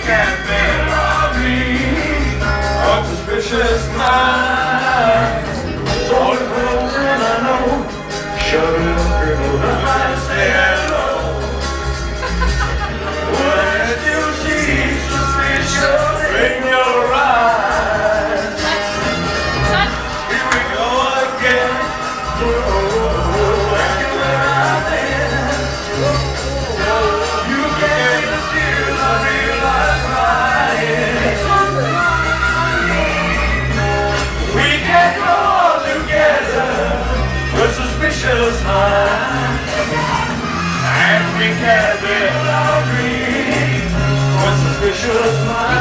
can't build our dreams on suspicious minds. So all the children I know, shut it up, girl, and stay hello. When you see suspicious in your eyes, here we go again. You can't steal the real life crying. We can't go together with suspicious minds, and we can't build our dreams with suspicious minds.